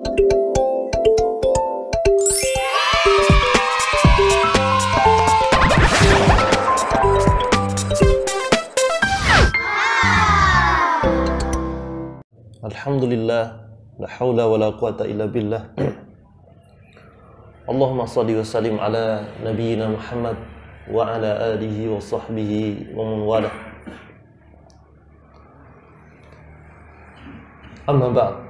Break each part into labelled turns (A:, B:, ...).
A: Alhamdulillah, la haula wa la quwata illa billah. Allahumma salli wa sallim ala nabiyyina Muhammad wa ala alihi wa sahbihi wa man walah. Amma ba'd.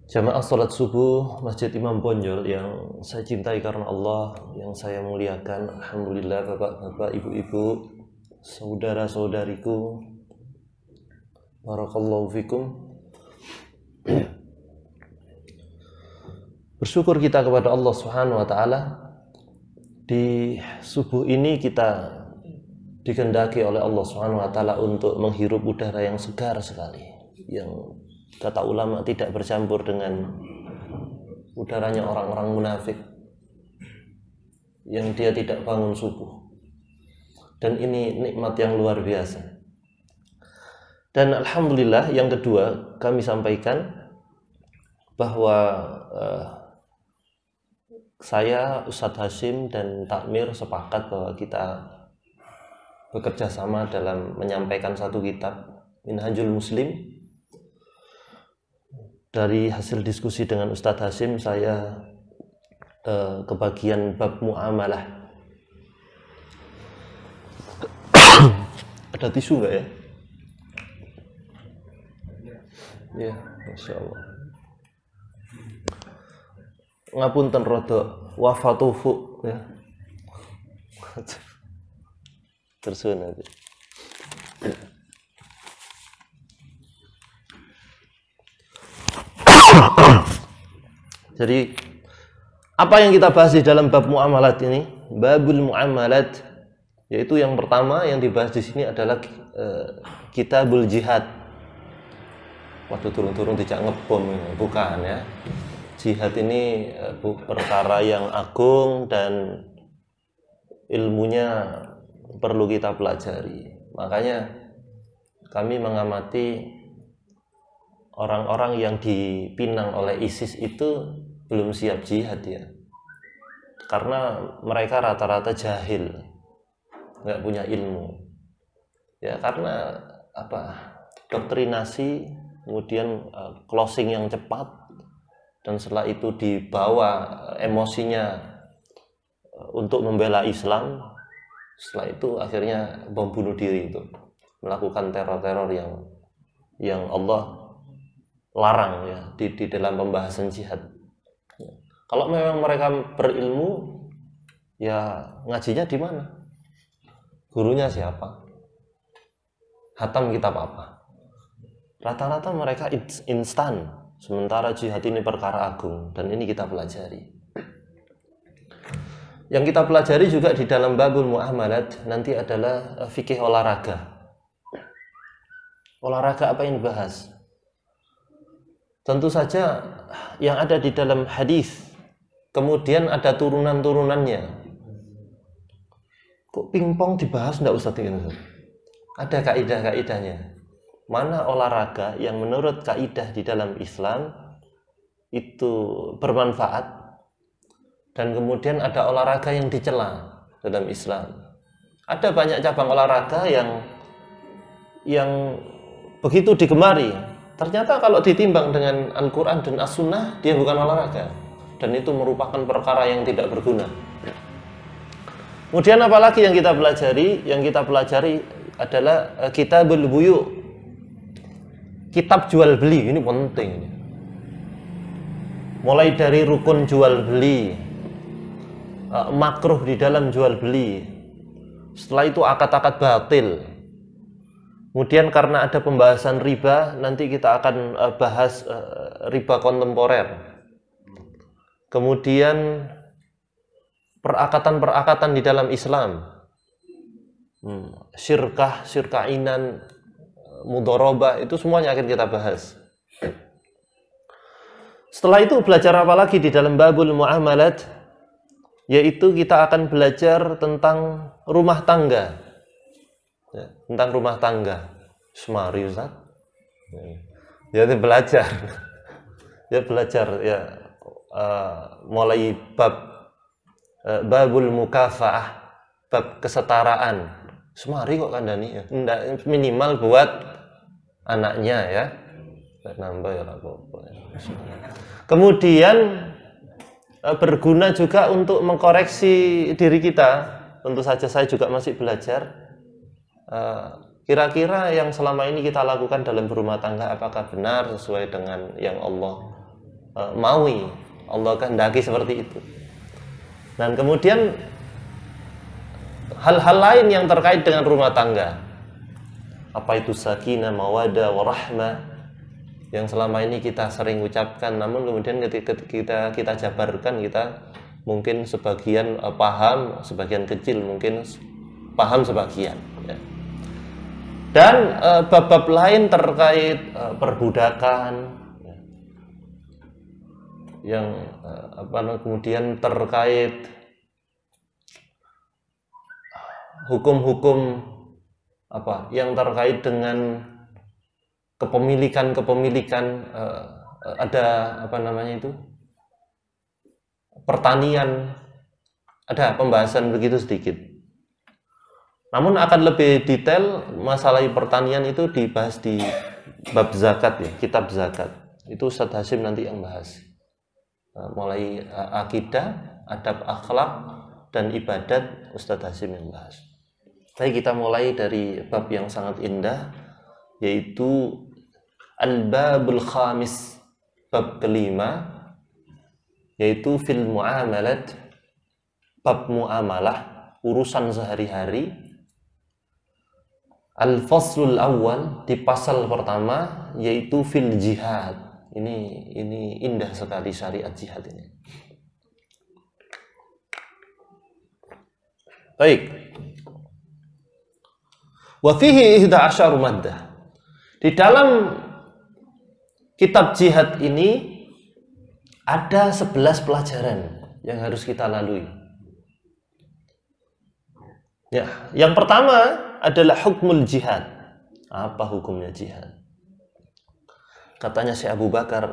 A: Jamaah salat subuh Masjid Imam Bonjol yang saya cintai karena Allah, yang saya muliakan. Alhamdulillah, bapak-bapak, ibu-ibu, saudara-saudariku, barakallahu fikum. Bersyukur kita kepada Allah Subhanahu wa taala. Di subuh ini kita dikehendaki oleh Allah Subhanahu wa taala untuk menghirup udara yang segar sekali, yang kata ulama tidak bercampur dengan udaranya orang-orang munafik yang dia tidak bangun subuh. Dan ini nikmat yang luar biasa. Dan alhamdulillah, yang kedua kami sampaikan bahwa saya, Ustadz Hashim dan Takmir sepakat bahwa kita bekerja sama dalam menyampaikan satu kitab, Minhajul Muslim. Dari hasil diskusi dengan Ustadz Hashim, saya kebagian bab muamalah. Ada tisu nggak ya? Ya, Masya Allah. Ngapunten rodo wafatufu ya. Tersun nanti. Jadi apa yang kita bahas di dalam bab muamalat ini, babul muamalat, yaitu yang pertama yang dibahas di sini adalah kitabul jihad. Waduh, turun-turun tidak ngebom, bukan ya. Jihad ini perkara yang agung dan ilmunya perlu kita pelajari. Makanya kami mengamati orang-orang yang dipinang oleh ISIS itu belum siap jihad ya. Karena mereka rata-rata jahil, nggak punya ilmu. Ya karena apa? Doktrinasi, kemudian closing yang cepat, dan setelah itu dibawa emosinya untuk membela Islam. Setelah itu akhirnya bom bunuh diri, itu melakukan teror-teror yang Allah larang ya di dalam pembahasan jihad. Kalau memang mereka berilmu, ya ngajinya di mana? Gurunya siapa? Hatam kitab apa? Rata-rata mereka instan, sementara jihad ini perkara agung, dan ini kita pelajari. Yang kita pelajari juga di dalam babul muamalat nanti adalah fikih olahraga. Olahraga apa yang dibahas? Tentu saja yang ada di dalam hadis, kemudian ada turunan-turunannya. Kok pingpong dibahas enggak Ustaz ini? Ada kaidah-kaidahnya. Mana olahraga yang menurut kaidah di dalam Islam itu bermanfaat, dan kemudian ada olahraga yang dicela dalam Islam. Ada banyak cabang olahraga yang begitu digemari, ternyata kalau ditimbang dengan Al-Quran dan As-Sunnah, dia bukan olahraga, dan itu merupakan perkara yang tidak berguna. Kemudian apalagi yang kita pelajari? Yang kita pelajari adalah kitabul buyu', kitab jual beli. Ini penting. Mulai dari rukun jual beli, makruh di dalam jual beli, setelah itu akad-akad batil. Kemudian karena ada pembahasan riba, nanti kita akan bahas riba kontemporer. Kemudian perakatan-perakatan di dalam Islam, syirkah-inan, mudharabah, itu semuanya akan kita bahas. Setelah itu belajar apa lagi di dalam babul muamalat? Yaitu kita akan belajar tentang rumah tangga. Ya, tentang rumah tangga. Semari Ustaz. Ya, itu belajar. Ya belajar ya, mulai babul mukafaah, bab kesetaraan. Semari kok kandani ya. Nggak, minimal buat anaknya ya. Nambah ya apa-apa. Kemudian berguna juga untuk mengkoreksi diri kita. Tentu saja saya juga masih belajar. Kira-kira yang selama ini kita lakukan dalam berumah tangga apakah benar sesuai dengan yang Allah maui, Allah kehendaki seperti itu. Dan kemudian hal-hal lain yang terkait dengan rumah tangga, apa itu sakinah, mawaddah, warahmah, yang selama ini kita sering ucapkan, namun kemudian ketika kita jabarkan, kita mungkin sebagian paham, sebagian kecil mungkin paham sebagian ya. Dan bab-bab lain terkait perbudakan ya, yang kemudian terkait hukum-hukum yang terkait dengan kepemilikan ada pertanian, ada pembahasan begitu sedikit. Namun akan lebih detail masalah pertanian itu dibahas di bab zakat ya, kitab zakat. Itu Ustaz Hasyim nanti yang bahas. Mulai akidah, adab akhlak dan ibadat, Ustaz Hasyim yang bahas. Tapi kita mulai dari bab yang sangat indah, yaitu al-babul khamis, bab kelima, yaitu fil muamalat, bab muamalah, urusan sehari-hari. Al-faslul awal, di pasal pertama, yaitu fil jihad. Ini indah sekali syariat jihad ini. Baik. Wa fihi 11 maddah. Di dalam kitab jihad ini ada 11 pelajaran yang harus kita lalui. Ya, yang pertama adalah hukmul jihad. Apa hukumnya jihad? Katanya Syekh Abu Bakar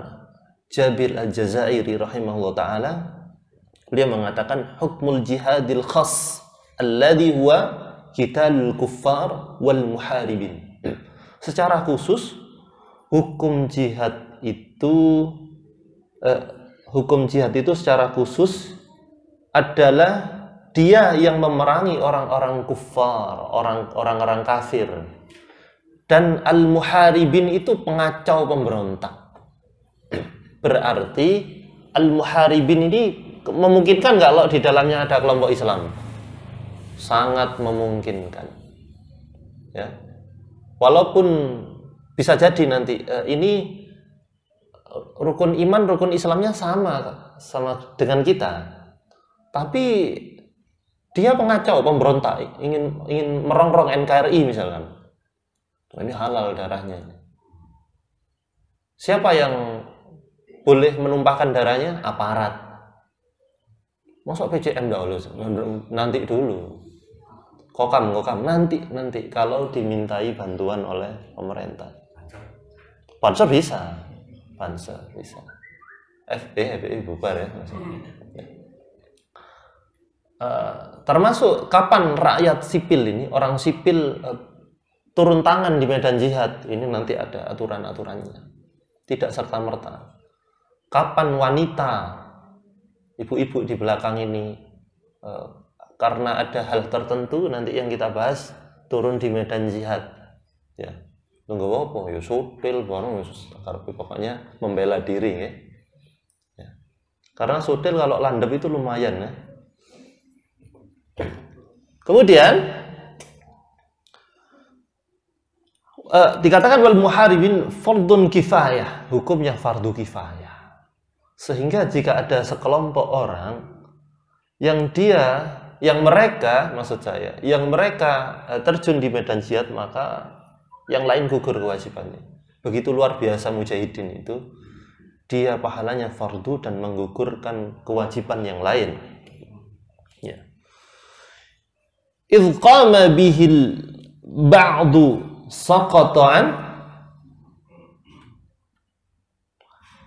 A: Jabir Al-Jazairi rahimahullah ta'ala, beliau mengatakan hukmul jihadil khas alladhi huwa qitalul kuffar wal muharibin. Secara khusus hukum jihad itu secara khusus adalah dia yang memerangi orang-orang kufar, orang-orang kafir. Dan al-muharibin itu pengacau pemberontak. Berarti al-muharibin ini memungkinkan nggak kalau di dalamnya ada kelompok Islam? Sangat memungkinkan. Ya. Walaupun bisa jadi nanti ini rukun iman, rukun Islamnya sama dengan kita. Tapi dia pengacau, pemberontak, ingin merongrong NKRI misalkan. Ini halal darahnya. Siapa yang boleh menumpahkan darahnya? Aparat. Masuk PCM dahulu, nanti dulu. Kokam, nanti kalau dimintai bantuan oleh pemerintah. Panser bisa. FPI bubar ya. Termasuk kapan rakyat sipil ini, orang sipil turun tangan di medan jihad, ini nanti ada aturan-aturannya, tidak serta-merta. Kapan wanita, ibu-ibu di belakang ini karena ada hal tertentu nanti yang kita bahas turun di medan jihad ya, nggak apa ya, sopil bareng pokoknya membela diri ya. Karena sopil kalau landep itu lumayan ya. Kemudian dikatakan wal muharibin fardun kifayah, hukumnya fardu kifayah. Sehingga jika ada sekelompok orang yang mereka terjun di medan jihad, maka yang lain gugur kewajibannya. Begitu luar biasa mujahidin itu, dia pahalanya fardu dan menggugurkan kewajiban yang lain. Ya. Idh qama bihil ba'du saqata'an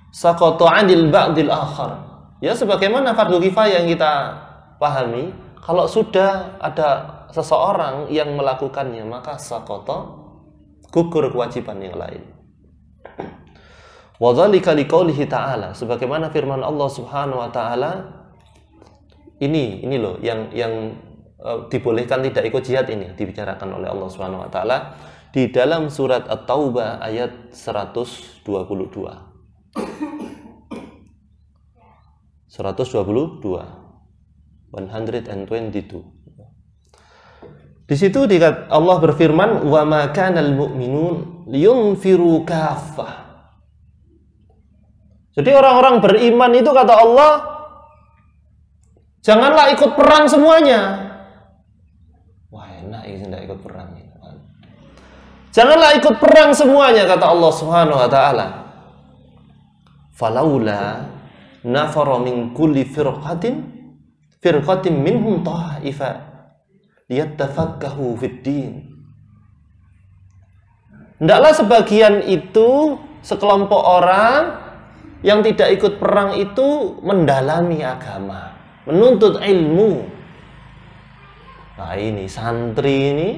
A: saqata 'anil ba'dil akhar. Ya sebagaimana fardu kifayah yang kita pahami, kalau sudah ada seseorang yang melakukannya maka saqata, gugur kewajiban yang lain. Wa dzalika liqaulihi ta'ala, sebagaimana firman Allah Subhanahu wa taala, ini loh yang dibolehkan tidak ikut jihad, ini dibicarakan oleh Allah Subhanahu wa taala di dalam surat At-Taubah ayat 122. 122. Di situ Allah berfirman, "Wa ma kanal mu'minun liyunfiru kaffah." Jadi orang-orang beriman itu kata Allah, janganlah ikut perang semuanya. Wah, enak ini tidak ikut perang. Janganlah ikut perang semuanya kata Allah Subhanahu wa taala. Falaula nafara min kulli firqatin minhum ta'ifa liyattafaqahu fid din. Hendaklah sebagian itu, sekelompok orang yang tidak ikut perang itu mendalami agama, menuntut ilmu. Nah ini santri ini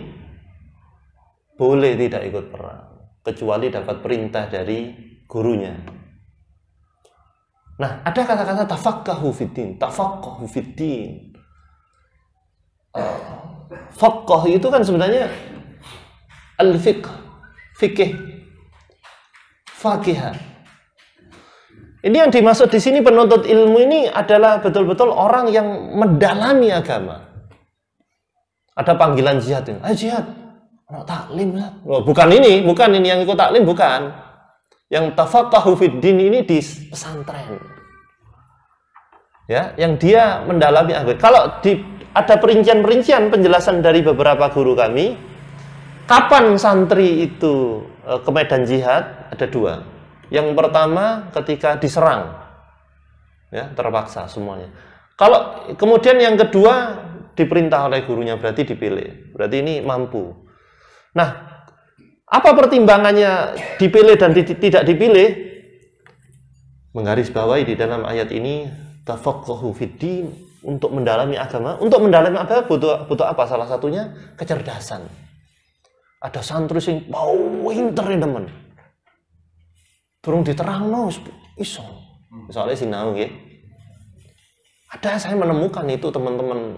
A: boleh tidak ikut perang kecuali dapat perintah dari gurunya. Nah, ada kata-kata tafaqahu fiddin, tafaqahu fiddin. Faqah itu kan sebenarnya al-fiqh, fikih, fakihah. Ini yang dimaksud di sini penuntut ilmu ini adalah betul-betul orang yang mendalami agama. Ada panggilan jihad ini. Ayo jihad. Anak taklim. Oh, bukan ini yang ikut taklim, bukan. Yang tafaqahu fiddin ini di pesantren. Ya, yang dia mendalami agama. Kalau ada perincian-perincian penjelasan dari beberapa guru kami, kapan santri itu ke medan jihad ada dua. Yang pertama ketika diserang, ya terpaksa semuanya. Kalau kemudian yang kedua diperintah oleh gurunya, berarti dipilih, berarti ini mampu. Nah, apa pertimbangannya dipilih dan tidak dipilih? Menggarisbawahi di dalam ayat ini tafaqahu fiddin, untuk mendalami agama. Untuk mendalami agama butuh apa? Salah satunya kecerdasan. Ada santri sing pinter teman. Durung diterangno iso. Soalnya sinau nggih. Ada saya menemukan itu teman-teman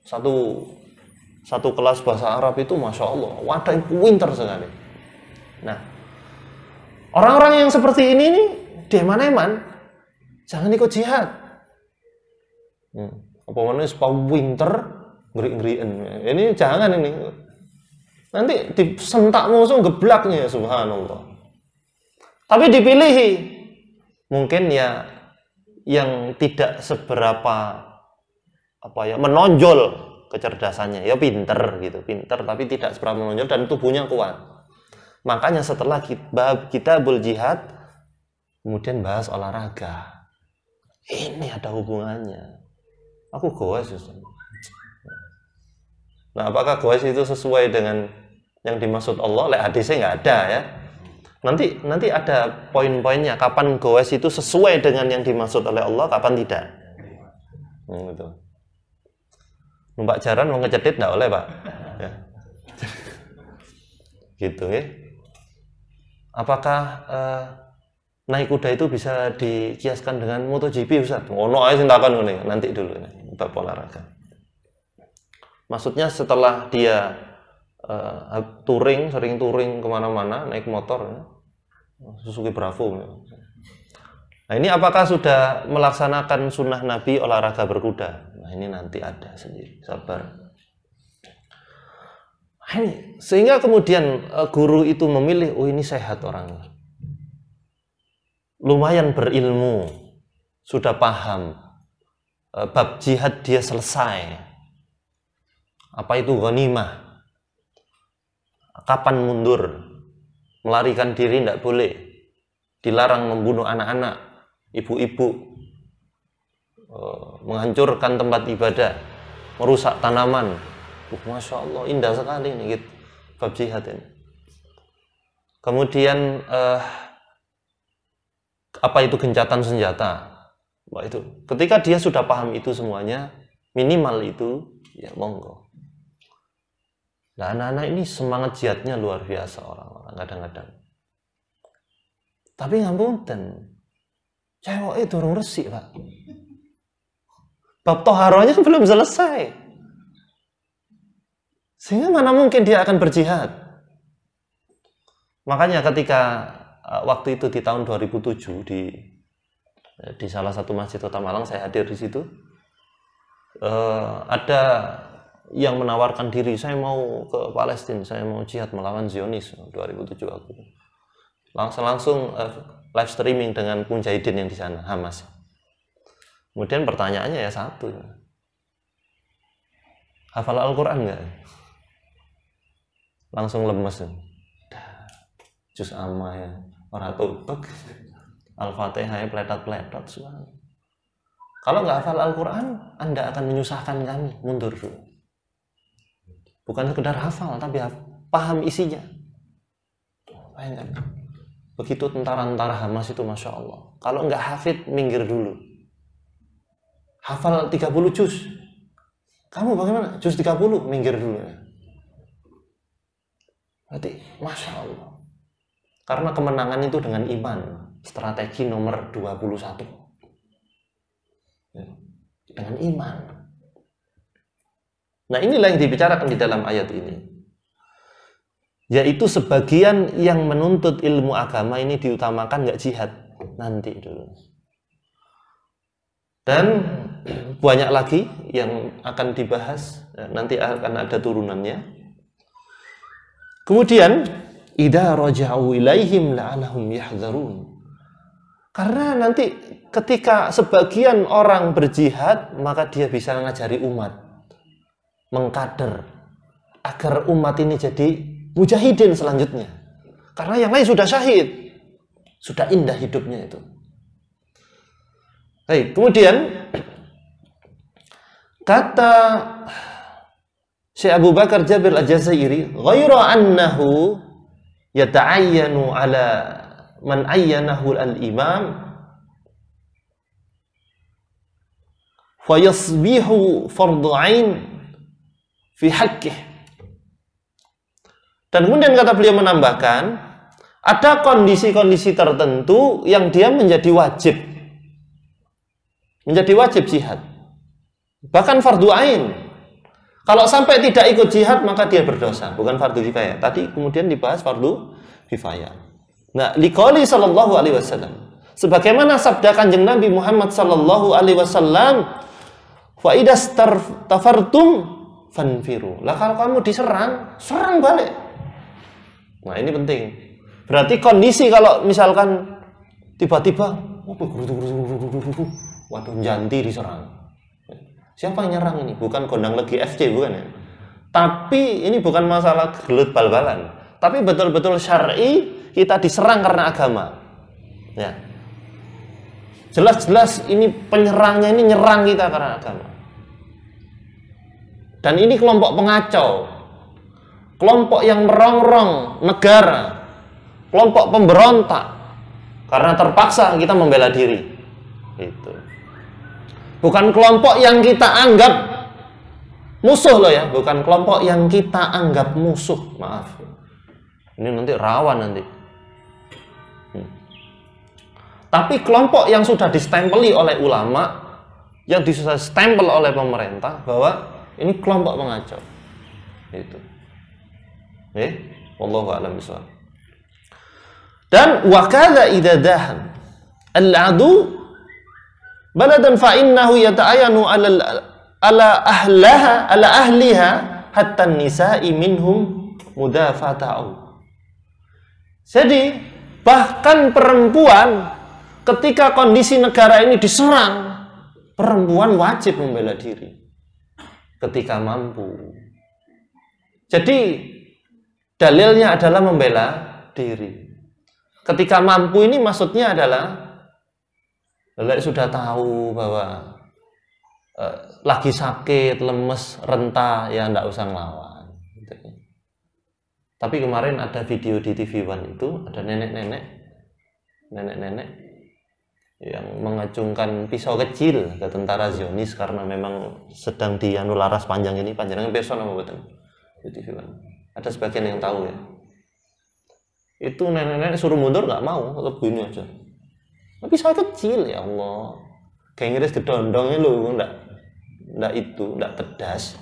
A: satu kelas bahasa Arab itu Masya Allah, wadah yang pinter sekali. Nah, orang-orang yang seperti ini nih, deman-eman, jangan ikut jihad. Apa mana pinter, ngeri-ngeriin. Ini jangan ini. Nanti disentak musuh geblaknya, subhanallah. Tapi dipilih mungkin ya yang tidak seberapa menonjol kecerdasannya, ya pinter gitu, pinter tapi tidak seberapa menonjol dan tubuhnya kuat. Makanya setelah kitabul jihad kemudian bahas olahraga. Ini ada hubungannya. Aku goes Ustaz. Nah, apakah goes itu sesuai dengan yang dimaksud Allah? Hadisnya nggak ada ya. Nanti ada poin-poinnya kapan goes itu sesuai dengan yang dimaksud oleh Allah, kapan tidak. Gitu. Numpak jaran mau ngecedit enggak oleh, Pak. Ya. Gitu ya. Apakah naik kuda itu bisa dikiaskan dengan MotoGP, Ustaz? Ngono ae sing takon ngene, nanti dulu ini bab olahraga. Maksudnya setelah dia sering touring kemana-mana naik motor, ya. Suzuki Bravo. Nah ini apakah sudah melaksanakan sunnah Nabi olahraga berkuda? Nah ini nanti ada sendiri, sabar. Nah, ini sehingga kemudian guru itu memilih, oh ini sehat orangnya, lumayan berilmu, sudah paham, bab jihad dia selesai. Apa itu ghanimah? Kapan mundur? Melarikan diri tidak boleh. Dilarang membunuh anak-anak, ibu-ibu, menghancurkan tempat ibadah, merusak tanaman. Masya Allah, indah sekali ini gitu, bab jihad ini. Kemudian apa itu gencatan senjata. Wah, itu ketika dia sudah paham itu semuanya, minimal itu, ya monggo. Nah, anak-anak ini semangat jihadnya luar biasa orang-orang kadang-kadang. Tapi ngapunten, cewek itu orang resik, Pak. Bab toharonya belum selesai. Sehingga mana mungkin dia akan berjihad. Makanya ketika waktu itu di tahun 2007 di salah satu masjid Kota Malang, saya hadir di situ. Ada yang menawarkan diri, saya mau ke Palestina, saya mau jihad melawan Zionis. 2007 aku langsung live streaming dengan Mujahidin yang di sana, Hamas. Kemudian pertanyaannya ya satu, hafal Al-Quran nggak? Langsung lemes, juz amma ya, orang tutup, Al-Fatihah ya peletot-peletot semua. Kalau nggak hafal Al-Quran, Anda akan menyusahkan kami, mundur dulu. Bukan sekedar hafal, tapi paham isinya. Bayangkan. Begitu tentara-tentara Hamas itu, Masya Allah. Kalau nggak hafid, minggir dulu. Hafal 30 juz. Kamu bagaimana? Juz 30, minggir dulu. Berarti, Masya Allah. Karena kemenangan itu dengan iman. Strategi nomor 21. Dengan iman. Nah, inilah yang dibicarakan di dalam ayat ini. Yaitu sebagian yang menuntut ilmu agama ini diutamakan nggak jihad nanti dulu. Dan banyak lagi yang akan dibahas, nanti akan ada turunannya. Kemudian, idza raja'u ilaihim la'anahum yahdzarun. Karena nanti ketika sebagian orang berjihad, maka dia bisa ngajari umat, mengkader agar umat ini jadi mujahidin selanjutnya. Karena yang lain sudah syahid, sudah indah hidupnya itu. Baik, kemudian kata Syekh Abu Bakar Jabir Al-Jazairi, "Ghaira annahu yata'ayyanu ala man ayyanahu al-imam fa yasbihu fardhu 'ain fi haqqih." Dan kemudian kata beliau menambahkan, ada kondisi-kondisi tertentu yang dia menjadi wajib jihad, bahkan fardu ain. Kalau sampai tidak ikut jihad maka dia berdosa, bukan fardu kifayah. Tadi kemudian dibahas fardu kifayah. Nah, liqauli sallallahu alaihi wasallam, sebagaimana sabda Kanjeng Nabi Muhammad sallallahu alaihi wasallam, fa idas tafartum fanfiru. Lah kalau kamu diserang, serang balik. Nah, ini penting. Berarti kondisi kalau misalkan tiba-tiba waduh, Janti diserang. Siapa yang nyerang ini? Bukan Gondang Legi FC, bukan ya? Tapi ini bukan masalah gelut bal-balan. Tapi betul-betul syar'i, kita diserang karena agama. Ya. Jelas-jelas ini penyerangnya ini nyerang kita karena agama. Dan ini kelompok pengacau. Kelompok yang merongrong negara. Kelompok pemberontak. Karena terpaksa kita membela diri. Itu. Bukan kelompok yang kita anggap musuh loh ya, bukan kelompok yang kita anggap musuh, maaf. Ini nanti rawan nanti. Tapi kelompok yang sudah distempeli oleh ulama, yang sudah stempel oleh pemerintah bahwa ini kelompok pengacau. Itu. Wallahu a'lam bishawab. Dan wa kadza idza dahan al-adu baladan fa innahu yata'ayanu ala ahliha hatta nisa'i minhum mudafata'u. Jadi bahkan perempuan ketika kondisi negara ini diserang, perempuan wajib membela diri ketika mampu. Jadi dalilnya adalah membela diri. Ketika mampu ini maksudnya adalah sudah tahu bahwa lagi sakit, lemes, renta, ya enggak usah ngelawan. Tapi kemarin ada video di TV One itu, ada nenek-nenek yang mengacungkan pisau kecil ke tentara Zionis karena memang sedang dianu laras panjang ini, panjangnya person apa betul? Ada sebagian yang tahu ya. Itu nenek-nenek suruh mundur nggak mau, tetap gini aja. Tapi pisau kecil ya Allah, kayak ngiris gedondongnya loh, enggak itu, enggak pedas,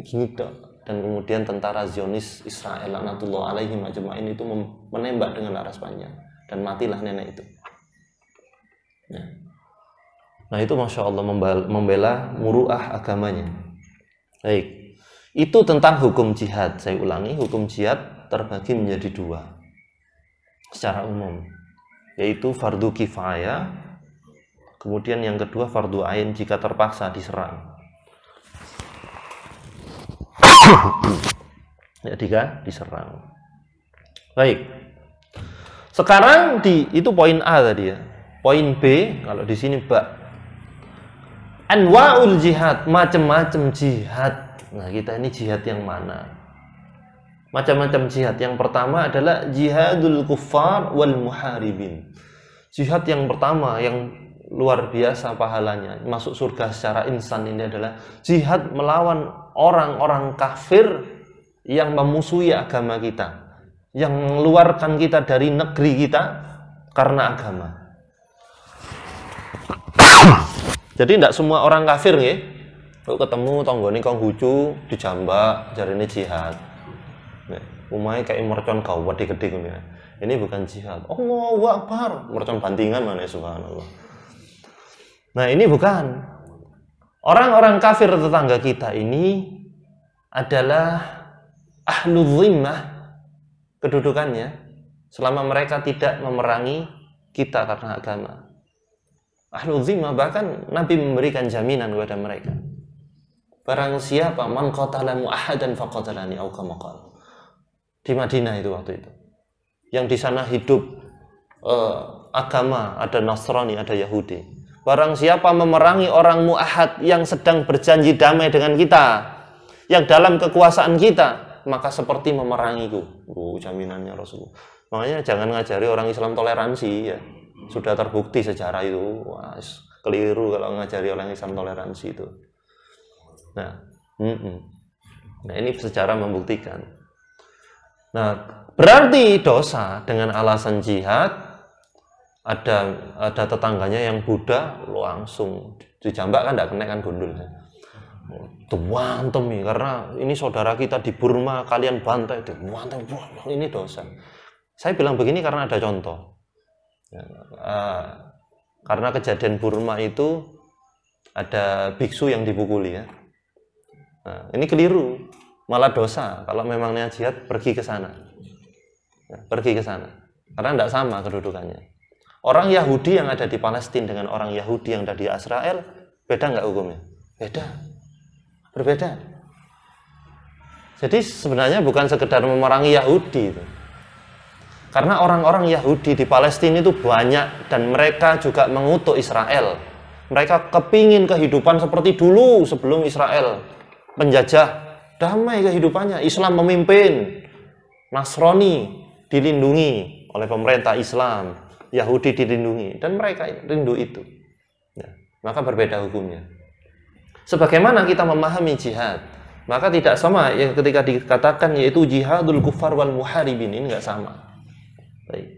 A: gini dok. Dan kemudian tentara Zionis Israel laknatullah alaihim ajma'in itu menembak dengan laras panjang dan matilah nenek itu. Nah itu Masya Allah membela muruah agamanya. Baik, itu tentang hukum jihad. Saya ulangi, hukum jihad terbagi menjadi dua secara umum, yaitu fardu kifayah, kemudian yang kedua fardu ain jika terpaksa diserang. Jika diserang. Baik, sekarang itu poin A tadi ya. Poin B, kalau di sini ba. Anwa'ul jihad, macam-macam jihad. Nah, kita ini jihad yang mana? Macam-macam jihad. Yang pertama adalah jihadul kuffar wal muharibin. Jihad yang pertama yang luar biasa pahalanya, masuk surga secara instan ini adalah jihad melawan orang-orang kafir yang memusuhi agama kita, yang mengeluarkan kita dari negeri kita karena agama. Jadi tidak semua orang kafir ya. Kalau ketemu tonggone Konghucu dijambak jarine jihad. Umai kayak mercon gawat gede ngono ya. Ini bukan jihad. Allahu Akbar, mercon bantingan mana subhanallah. Nah, ini bukan. Orang-orang kafir tetangga kita ini adalah ahlu dhimmah kedudukannya selama mereka tidak memerangi kita karena agama. Ahlu dhimmah, bahkan Nabi memberikan jaminan kepada mereka. Barang siapa man qatala mu'ahadan faqatalani au kama qala. Di Madinah itu waktu itu. Yang di sana hidup agama, ada Nasrani, ada Yahudi. Barang siapa memerangi orang mu'ahad yang sedang berjanji damai dengan kita, yang dalam kekuasaan kita, maka seperti memerangiku. Jaminannya Rasulullah. Makanya jangan ngajari orang Islam toleransi ya. Sudah terbukti sejarah itu. Wah, keliru kalau ngajari orang Islam toleransi itu. Nah, ini sejarah membuktikan. Nah, berarti dosa dengan alasan jihad. Ada tetangganya yang Buddha langsung dijambak kan, tidak kena kan gundul. Tuantem nih, karena ini saudara kita di Burma kalian bantai, tuantem, ini dosa. Saya bilang begini karena ada contoh. Karena kejadian Burma itu ada biksu yang dipukuli ya. Nah, ini keliru, malah dosa. Kalau memang niat jihad pergi ke sana, pergi ke sana, karena tidak sama kedudukannya. Orang Yahudi yang ada di Palestina dengan orang Yahudi yang ada di Israel, beda nggak hukumnya? Beda. Berbeda. Jadi sebenarnya bukan sekedar memerangi Yahudi itu. Karena orang-orang Yahudi di Palestina itu banyak dan mereka juga mengutuk Israel. Mereka kepingin kehidupan seperti dulu sebelum Israel penjajah. Damai kehidupannya, Islam memimpin, Nasrani dilindungi oleh pemerintah Islam, Yahudi dilindungi, dan mereka rindu itu. Ya, maka berbeda hukumnya. Sebagaimana kita memahami jihad, maka tidak sama yang ketika dikatakan yaitu jihadul kufar wal muharibin, ini nggak sama. Baik.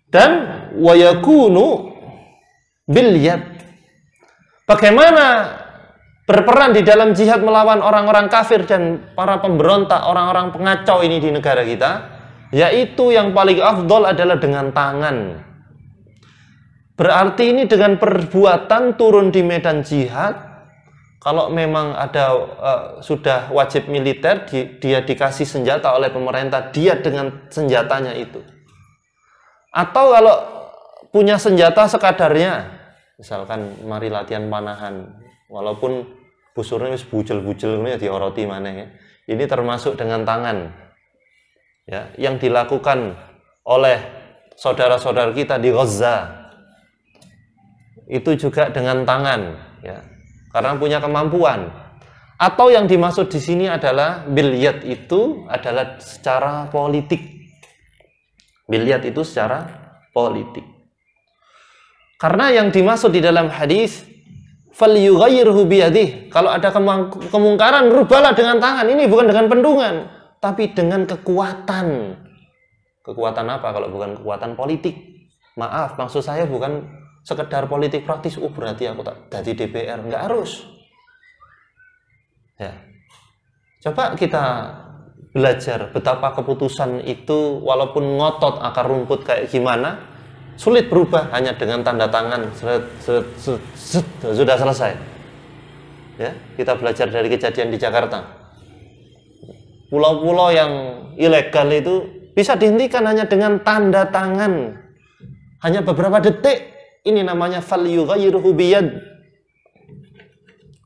A: Dan wayakunu bil yad. Bagaimana berperan di dalam jihad melawan orang-orang kafir dan para pemberontak, orang-orang pengacau ini di negara kita? Yaitu yang paling afdol adalah dengan tangan. Berarti ini dengan perbuatan turun di medan jihad. Kalau memang ada sudah wajib militer, dia dikasih senjata oleh pemerintah, dia dengan senjatanya itu. Atau kalau punya senjata sekadarnya, misalkan mari latihan panahan, walaupun busurnya bujel-bujel ini dioroti mana ya. Ini termasuk dengan tangan. Ya, yang dilakukan oleh saudara-saudara kita di Gaza itu juga dengan tangan, ya, karena punya kemampuan. Atau yang dimaksud di sini adalah bilyat, itu adalah secara politik. Bilyat itu secara politik. Karena yang dimaksud di dalam hadis falyughayyirhu biyadihi, kalau ada kemungkaran rubahlah dengan tangan. Ini bukan dengan pendungan, tapi dengan kekuatan. Kekuatan apa kalau bukan kekuatan politik? Maaf, maksud saya bukan sekedar politik praktis. Berarti aku tak jadi DPR, nggak harus. Ya. Coba kita belajar betapa keputusan itu walaupun ngotot akar rumput kayak gimana, sulit berubah hanya dengan tanda tangan. Sudah selesai. Ya, kita belajar dari kejadian di Jakarta. Pulau-pulau yang ilegal itu bisa dihentikan hanya dengan tanda tangan. Hanya beberapa detik. Ini namanya falyughayyirhu biyad.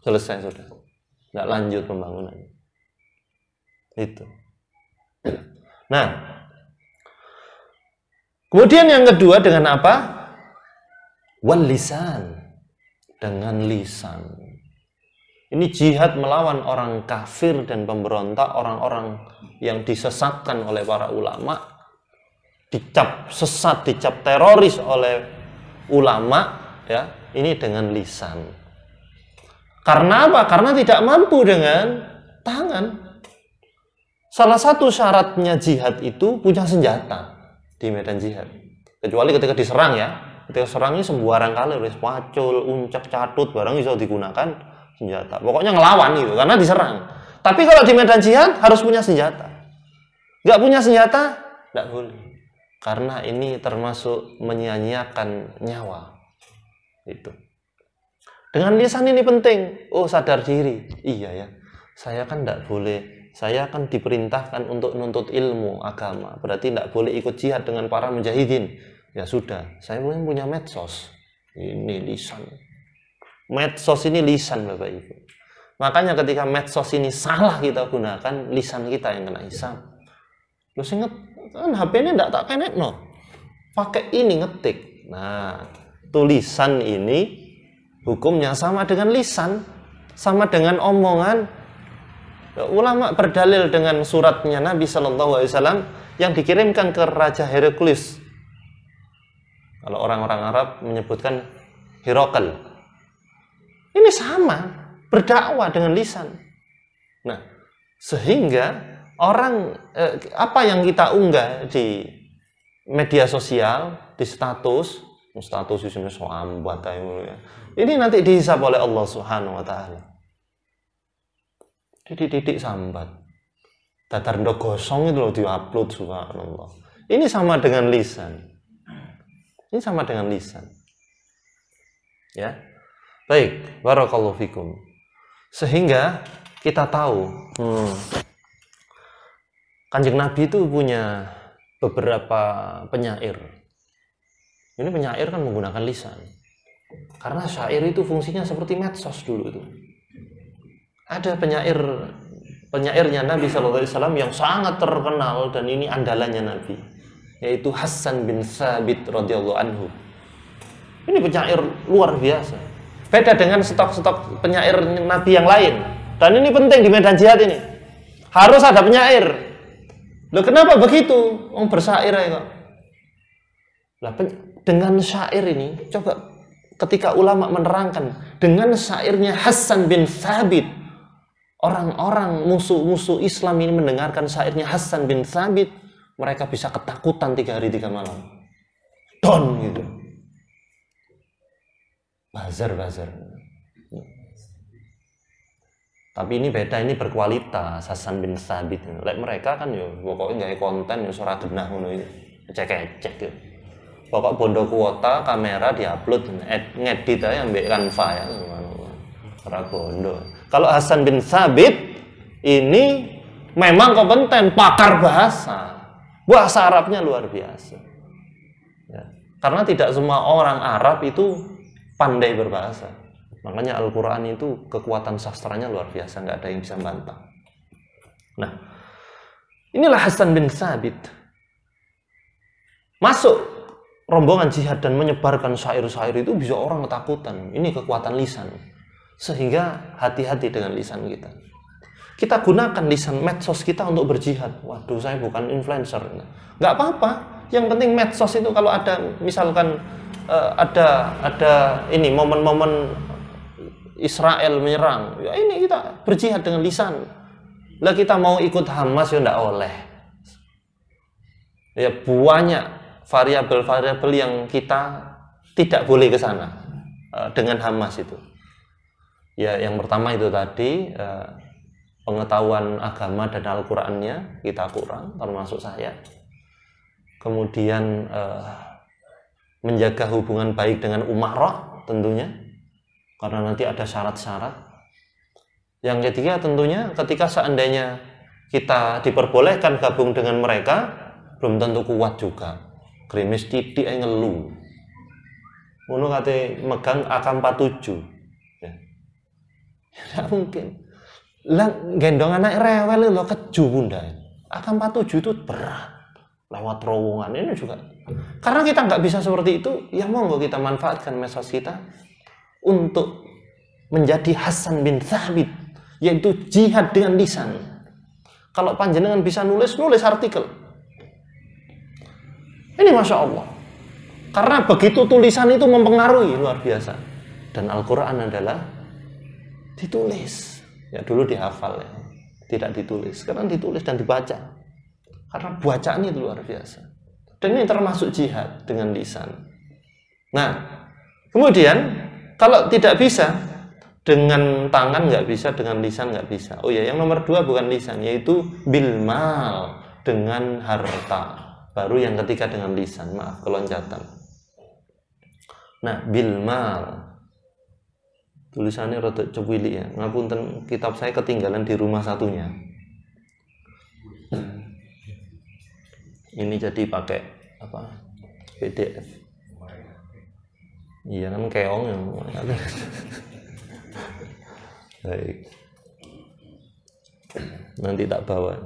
A: Selesai sudah. Nggak lanjut pembangunan. Itu. Nah, kemudian yang kedua dengan apa? Wal lisan. Dengan lisan. Ini jihad melawan orang kafir dan pemberontak, orang-orang yang disesatkan oleh para ulama, dicap sesat, dicap teroris oleh ulama, ya. Ini dengan lisan. Karena apa? Karena tidak mampu dengan tangan. Salah satu syaratnya jihad itu punya senjata di medan jihad. Kecuali ketika diserang, ya. Ketika serang ini sembarang kali, wis pacul, uncak, catut, barang bisa digunakan senjata. Pokoknya ngelawan gitu, karena diserang. Tapi kalau di medan jihad harus punya senjata. Nggak punya senjata, nggak boleh. Karena ini termasuk menyia-nyiakan nyawa. Itu. Dengan lisan ini penting. Oh, sadar diri. Iya ya, saya kan nggak boleh. Saya akan diperintahkan untuk menuntut ilmu agama. Berarti tidak boleh ikut jihad dengan para mujahidin. Ya sudah, saya punya medsos. Ini lisan. Medsos ini lisan, Bapak Ibu. Makanya ketika medsos ini salah kita gunakan, lisan kita yang kena hisab. Lu inget, kan HP ini tidak tak kenek, no. Pakai ini ngetik. Nah, tulisan ini hukumnya sama dengan lisan, sama dengan omongan. Ulama berdalil dengan suratnya Nabi Shallallahu Alaihi Wasallam yang dikirimkan ke Raja Heraklius. Kalau orang-orang Arab menyebutkan Herakl. Ini sama, berdakwah dengan lisan. Nah, sehingga orang apa yang kita unggah di media sosial, di status di sini soambat ya. Ini nanti dihisab oleh Allah Subhanahu wa taala. Titik-titik sambat. Datar ndok gosong itu loh diupload, subhanallah. Ini sama dengan lisan. Ini sama dengan lisan. Ya. Baik, barakallahu fikum. Sehingga kita tahu Kanjeng Nabi itu punya beberapa penyair. Ini penyair kan menggunakan lisan. Karena syair itu fungsinya seperti medsos dulu itu. Ada penyairnya Nabi SAW yang sangat terkenal dan ini andalannya Nabi, yaitu Hasan bin Thabit radhiyallahu anhu. Ini penyair luar biasa. Beda dengan stok-stok penyair Nabi yang lain. Dan ini penting di medan jihad ini. Harus ada penyair. Loh, kenapa begitu? Bersair ya kok. Lah, dengan syair ini, coba ketika ulama menerangkan dengan syairnya Hasan bin Thabit, orang-orang musuh-musuh Islam ini mendengarkan syairnya Hasan bin Thabit, mereka bisa ketakutan 3 hari 3 malam. Don gitu. Bazar. Tapi ini beda, ini berkualitas. Hasan bin Thabit. Like mereka kan ya pokoknya nggak konten ya ora genah ngono iki. Cek-cek gitu. Pokok bondo kuota, kamera diupload, ngedit aja ambek Canva ya. Ora bondo. Kalau Hasan bin Thabit ini memang kompeten, pakar bahasa. Bahasa Arabnya luar biasa. Ya. Karena tidak semua orang Arab itu pandai berbahasa. Makanya Al-Quran itu kekuatan sastranya luar biasa, nggak ada yang bisa membantah. Nah, inilah Hasan bin Thabit masuk rombongan jihad dan menyebarkan syair-syair itu, bisa orang ketakutan. Ini kekuatan lisan. Sehingga hati-hati dengan lisan kita. Kita gunakan lisan medsos kita untuk berjihad. Waduh, saya bukan influencer. Nggak apa-apa. Yang penting medsos itu kalau ada misalkan ada ini momen-momen Israel menyerang, ya ini kita berjihad dengan lisan. Lah kita mau ikut Hamas ya enggak oleh. Ya banyak variabel-variabel yang kita tidak boleh ke sana dengan Hamas itu. Ya yang pertama itu tadi pengetahuan agama dan Al-Qur'annya kita kurang, termasuk saya. Kemudian menjaga hubungan baik dengan umarah tentunya, karena nanti ada syarat-syarat. Yang ketiga tentunya ketika seandainya kita diperbolehkan gabung dengan mereka, belum tentu kuat juga. Gerimis titik ngeluh. Ngono kate megang AK-47. Ya. Tidak mungkin. Lah gendong anak rewel lo keju bunda. AK-47 itu berat. Lewat terowongan ini juga. Karena kita nggak bisa seperti itu, ya monggo kita manfaatkan medsos kita untuk menjadi Hasan bin Thabit, yaitu jihad dengan lisan. Kalau panjenengan bisa nulis artikel. Ini Masya Allah. Karena begitu tulisan itu mempengaruhi luar biasa. Dan Al-Quran adalah ditulis. Ya dulu dihafal ya. Tidak ditulis. Sekarang ditulis dan dibaca. Karena bacaannya itu luar biasa. Dan ini termasuk jihad dengan lisan. Nah, kemudian kalau tidak bisa dengan tangan nggak bisa, dengan lisan nggak bisa. Oh ya, yang nomor 2 bukan lisan, yaitu bilmal, dengan harta. Baru yang ketiga dengan lisan. Maaf, keloncatan. Nah, bilmal. Tulisannya rada cewili ya. Ngapunten, kitab saya ketinggalan di rumah satunya. Ini jadi pakai apa? PDF. Iya kan keong ya. Baik. Nanti tak bawa.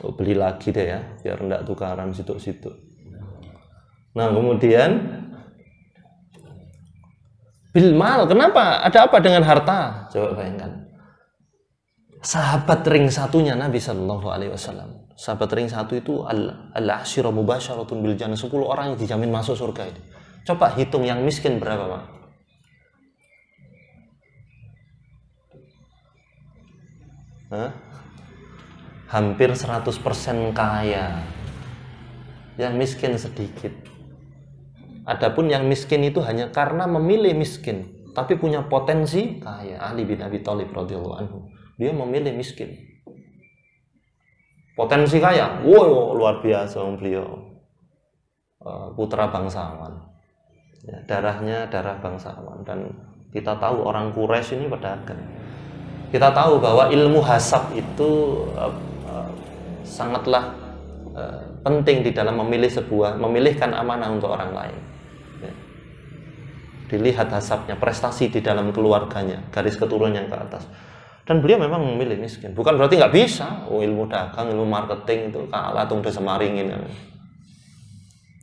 A: Oh, beli lagi deh ya, biar enggak tukaran situ-situ. Nah, kemudian bilmal, kenapa? Ada apa dengan harta? Coba bayangkan. Sahabat ring satunya Nabi Sallallahu Alaihi Wasallam. Sahabat ring satu itu al-ashira mubasyaratun bil jannah, 10 orang yang dijamin masuk surga itu. Coba hitung yang miskin berapa, Pak? Hah? Hampir 100% kaya. Yang miskin sedikit. Adapun yang miskin itu hanya karena memilih miskin, tapi punya potensi kaya. Ali bin Abi Thalib radhiyallahu anhu, dia memilih miskin. Potensi kaya, wow luar biasa beliau. Putra bangsawan, ya, darahnya darah bangsawan, dan kita tahu orang Quraisy ini pedagang. Kita tahu bahwa ilmu hasab itu sangatlah penting di dalam memilihkan amanah untuk orang lain. Ya. Dilihat hasabnya, prestasi di dalam keluarganya, garis keturunan yang ke atas. Dan beliau memang memilih miskin. Bukan berarti nggak bisa. Oh, ilmu dagang, ilmu marketing itu kalah tung semaringin.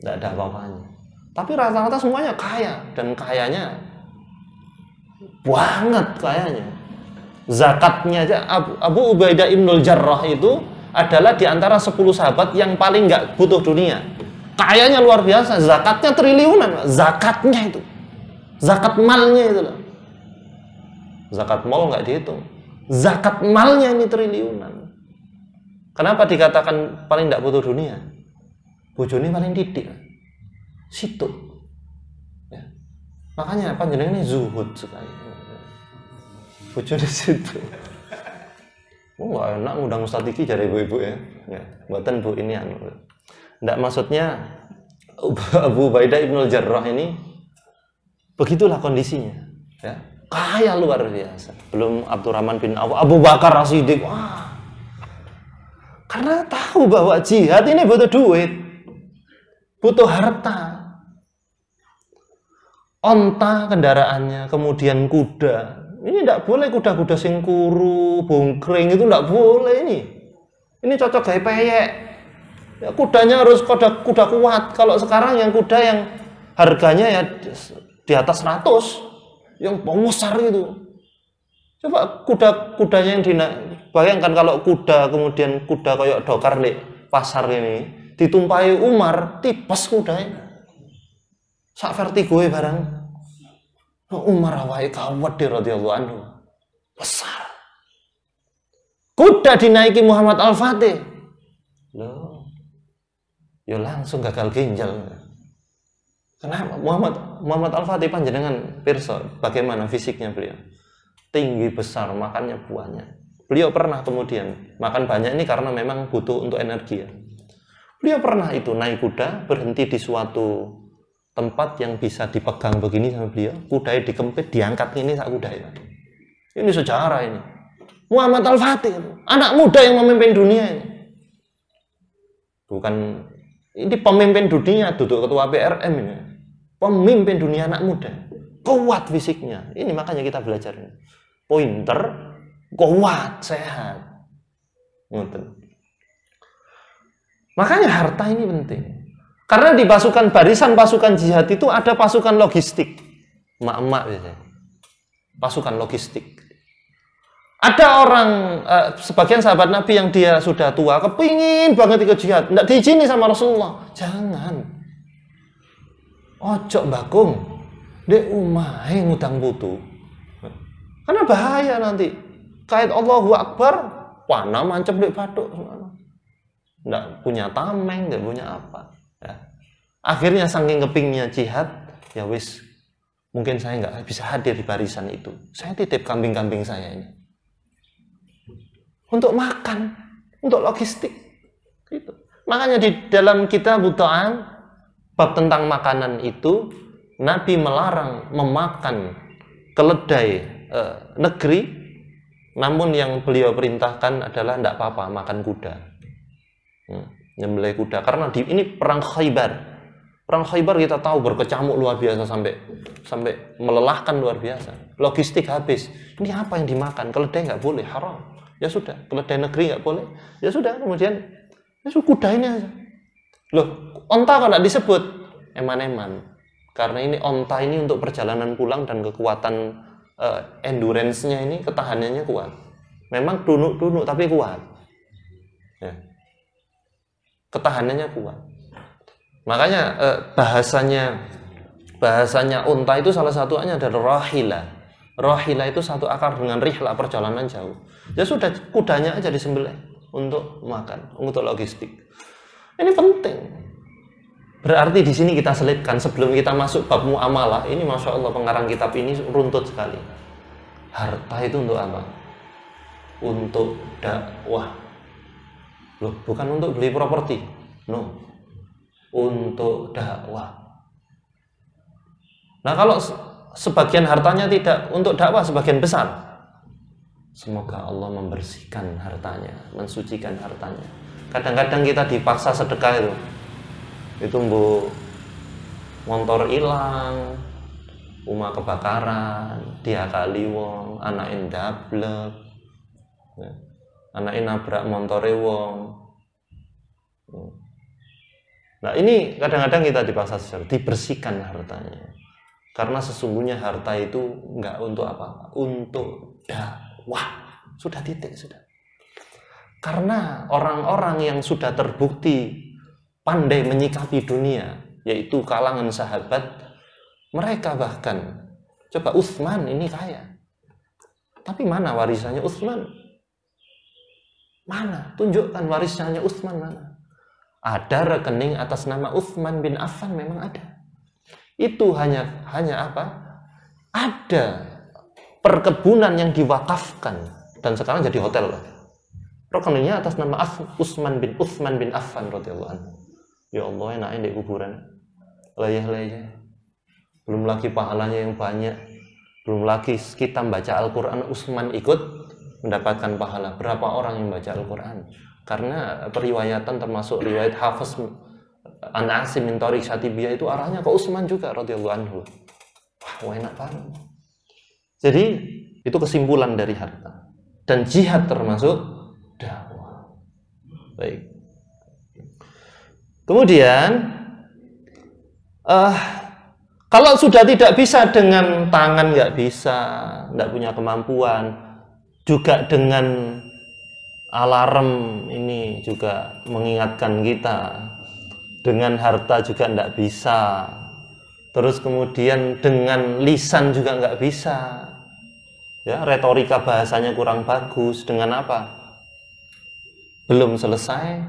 A: Nggak ada apa-apanya. Tapi rata-rata semuanya kaya, dan kayanya banget kayanya. Zakatnya aja Abu Ubaidah Ibnul Jarrah itu adalah di antara 10 sahabat yang paling nggak butuh dunia. Kayanya luar biasa, zakatnya triliunan, zakatnya itu. Zakat malnya itu loh. Zakat mal nggak dihitung. Zakat malnya ini triliunan. Kenapa dikatakan paling tidak butuh dunia? Bojone paling didik. Situ. Ya. Makanya panjenengan ini zuhud sekali. Bojone situ. Oh, nggak enak ngundang Ustaz iki jare ibu-ibu ya. Ya, mboten Bu ini anu. Ndak maksudnya Abu Ubaidah Ibnul Jarrah ini begitulah kondisinya, ya. Kaya luar biasa. Belum Abdurrahman bin Auf, Abu Bakar As-Siddiq. Wah. Karena tahu bahwa jihad ini butuh duit. Butuh harta. Onta kendaraannya, kemudian kuda. Ini tidak boleh kuda-kuda sing kuru, bongkring itu tidak boleh ini. Ini cocok kayak peyek. Ya, kudanya harus kuda kuat. Kalau sekarang yang kuda yang harganya ya di atas 100. Yang besar itu. Coba kuda-kudanya yang bayangkan kalau kuda kemudian kuda kayak dokar di pasar ini ditumpai Umar, tipes kudae. Sak vertigoe barang. Umar awake kawat radhiyallahu anhu. Besar. Kuda dinaiki Muhammad Al-Fatih. Loh. Ya langsung gagal ginjal. Kenapa? Muhammad Al-Fatih panjenengan pirsa bagaimana fisiknya beliau? Tinggi besar, makannya banyak. Beliau pernah kemudian makan banyak ini karena memang butuh untuk energi ya. Beliau pernah itu naik kuda, berhenti di suatu tempat yang bisa dipegang begini sama beliau, kudanya dikempit, diangkat ini sak kuda itu. Ini sejarah ini. Muhammad Al-Fatih, anak muda yang memimpin dunia ini. Bukan, ini pemimpin dunia, duduk ketua PRM ini. Pemimpin dunia anak muda. Kuat fisiknya. Ini makanya kita belajar ini. Pointer, kuat, sehat. Makanya harta ini penting. Karena di barisan pasukan jihad itu ada pasukan logistik. Emak-emak biasanya. Pasukan logistik. Ada orang, sebagian sahabat Nabi yang dia sudah tua, kepingin banget ikut jihad. Tidak diizini sama Rasulullah. Jangan. Ojo bakung. Dek umai ngutang putu. Karena bahaya nanti. Kait Allahu Akbar, panah mancep dek batuk. Tidak punya tameng, tidak punya apa. Ya. Akhirnya saking kepingnya jihad, ya wis, mungkin saya nggak bisa hadir di barisan itu. Saya titip kambing-kambing saya ini untuk makan, untuk logistik. Gitu. Makanya di dalam kitab Ta'am, bab tentang makanan itu, Nabi melarang memakan keledai negeri, namun yang beliau perintahkan adalah tidak apa-apa makan kuda. Nyembelih kuda, karena ini perang Khaybar. Perang Khaybar kita tahu berkecamuk luar biasa sampai melelahkan luar biasa. Logistik habis. Ini apa yang dimakan? Keledai nggak boleh, haram. Ya sudah, keledai negeri nggak boleh. Ya sudah, kemudian ya sudah kuda ini aja. Loh, onta kok nggak disebut? Eman-eman. Karena ini onta ini untuk perjalanan pulang dan kekuatan endurance-nya ini, ketahanannya kuat. Memang dunuk-dunuk tapi kuat. Ya. Ketahanannya kuat. Makanya bahasanya unta itu salah satunya adalah rahila. Rahila itu satu akar dengan rihla, perjalanan jauh. Ya sudah, kudanya aja disembelih untuk makan, untuk logistik. Ini penting. Berarti di sini kita selipkan sebelum kita masuk bab muamalah. Ini masya Allah pengarang kitab ini runtut sekali. Harta itu untuk apa? Untuk dakwah. Loh, bukan untuk beli properti. No. Untuk dakwah. Nah, kalau sebagian hartanya tidak untuk dakwah, sebagian besar, semoga Allah membersihkan hartanya, mensucikan hartanya. Kadang-kadang kita dipaksa sedekah itu motor hilang, rumah kebakaran, diakali wong, anakin dablek, anakin nabrak montore wong. Nah, ini kadang-kadang kita dipaksa dibersihkan hartanya. Karena sesungguhnya harta itu enggak untuk apa-apa, untuk dakwah. Sudah titik, sudah. Karena orang-orang yang sudah terbukti pandai menyikapi dunia, yaitu kalangan sahabat, mereka bahkan, coba Utsman ini kaya. Tapi mana warisannya Utsman? Mana? Tunjukkan warisannya Utsman mana? Ada rekening atas nama Utsman bin Affan, memang ada. Itu hanya apa? Ada perkebunan yang diwakafkan dan sekarang jadi hotel. Rekeningnya atas nama Utsman bin Affan radhiyallahu anhu. Ya Allah, enaknya di kuburan. Layah-layah. Belum lagi pahalanya yang banyak. Belum lagi kita baca Al-Qur'an, Utsman ikut mendapatkan pahala. Berapa orang yang baca Al-Qur'an? Karena periwayatan termasuk riwayat Hafiz An Asim min Tariq Syatibiyah itu arahnya ke Utsman juga radhiyallahu anhu. Wah, enak banget. Jadi itu kesimpulan dari harta. Dan jihad termasuk dakwah. Baik. Kemudian kalau sudah tidak bisa dengan tangan, nggak bisa, nggak punya kemampuan, juga dengan alarm ini juga mengingatkan kita dengan harta juga tidak bisa, terus kemudian dengan lisan juga nggak bisa, ya, retorika bahasanya kurang bagus. Dengan apa? Belum selesai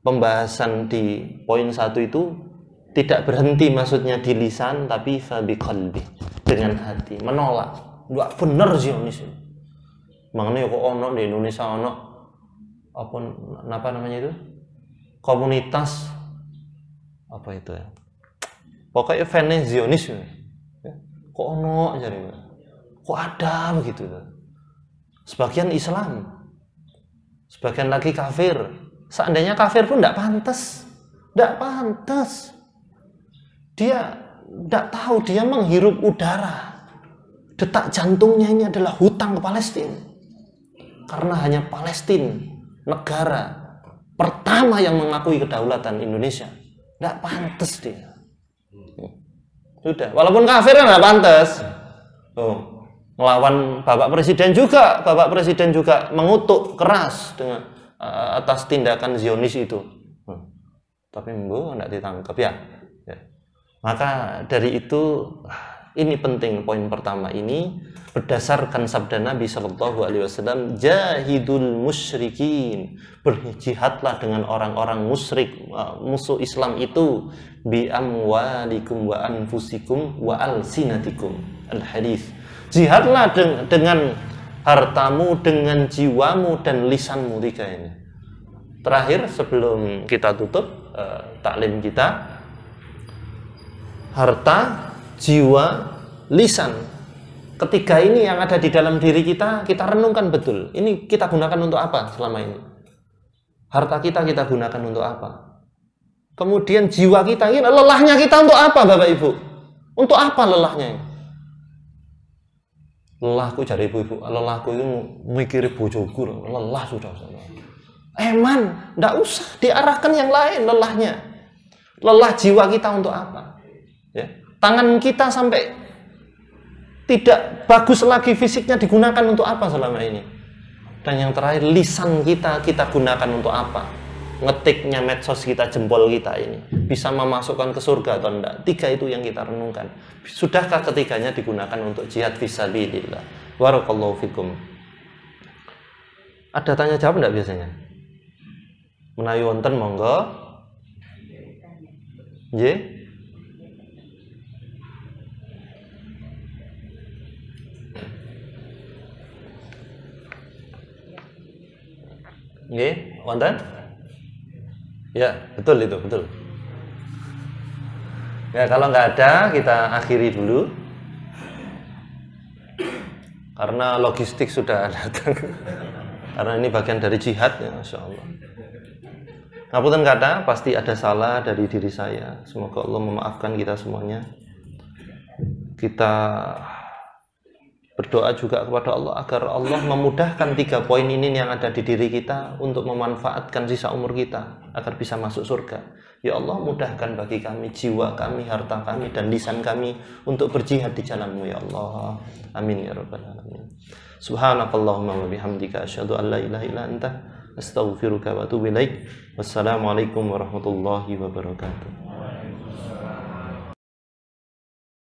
A: pembahasan di poin 1 itu, tidak berhenti maksudnya di lisan, tapi fabi qalbi, dengan hati, menolak. Nggak bener Zionis. Makanya kok ono di Indonesia ono apa namanya itu, komunitas apa itu ya, pokoknya fans Zionis ya. Kok ono aja nih, kok ada begitu. Sebagian Islam, sebagian lagi kafir. Seandainya kafir pun tidak pantas, dia tidak tahu, dia menghirup udara, detak jantungnya ini adalah hutang ke Palestina, karena hanya Palestina negara pertama yang mengakui kedaulatan Indonesia. Tidak pantas dia. Sudah, walaupun kafir kan tidak pantas. Melawan Bapak Presiden juga mengutuk keras dengan atas tindakan Zionis itu. Tapi tidak ditangkap ya. Maka dari itu, ini penting poin pertama ini, berdasarkan sabda Nabi Shallallahu Alaihi Wasallam, jahidul musyrikin, berjihadlah dengan orang-orang musyrik, musuh Islam itu, bi amwalikum wa anfusikum wa alsinatikum, al hadis. Jihadlah dengan hartamu, dengan jiwamu dan lisanmu, 3 ini. Terakhir sebelum kita tutup taklim kita, harta, jiwa, lisan. Ketiga ini yang ada di dalam diri kita, kita renungkan betul. Ini kita gunakan untuk apa selama ini? Harta kita gunakan untuk apa? Kemudian jiwa kita, ini lelahnya kita untuk apa, Bapak Ibu? Untuk apa lelahnya ini? Lelahku, cari ibu-ibu, lelahku itu mikir bojoku, lelah sudah. Eman, tidak usah diarahkan yang lain lelahnya. Lelah jiwa kita untuk apa? Ya. Tangan kita sampai tidak bagus lagi fisiknya digunakan untuk apa selama ini? Dan yang terakhir, lisan kita gunakan untuk apa? Ngetiknya medsos kita, jempol kita ini bisa memasukkan ke surga atau enggak? 3 itu yang kita renungkan. Sudahkah ketiganya digunakan untuk jihad fisabilillah? Barakallahu fikum. Ada tanya jawab enggak biasanya? Menawi wonten monggo. Nggih. Nggih, wonten? Ya, betul itu, betul. Ya, kalau nggak ada, kita akhiri dulu. Karena logistik sudah datang. Karena ini bagian dari jihad, ya, Masya Allah. Ngapunten kata, pasti ada salah dari diri saya. Semoga Allah memaafkan kita semuanya. Kita berdoa juga kepada Allah agar Allah memudahkan 3 poin ini yang ada di diri kita untuk memanfaatkan sisa umur kita agar bisa masuk surga. Ya Allah, mudahkan bagi kami jiwa kami, harta kami, dan lisan kami untuk berjihad di jalan-Mu ya Allah. Amin ya rabbal alamin. Subhanakallahumma wa bihamdika asyhadu an la ilaha illa anta astaghfiruka wa atubu ilaik. Wassalamualaikum warahmatullahi wabarakatuh.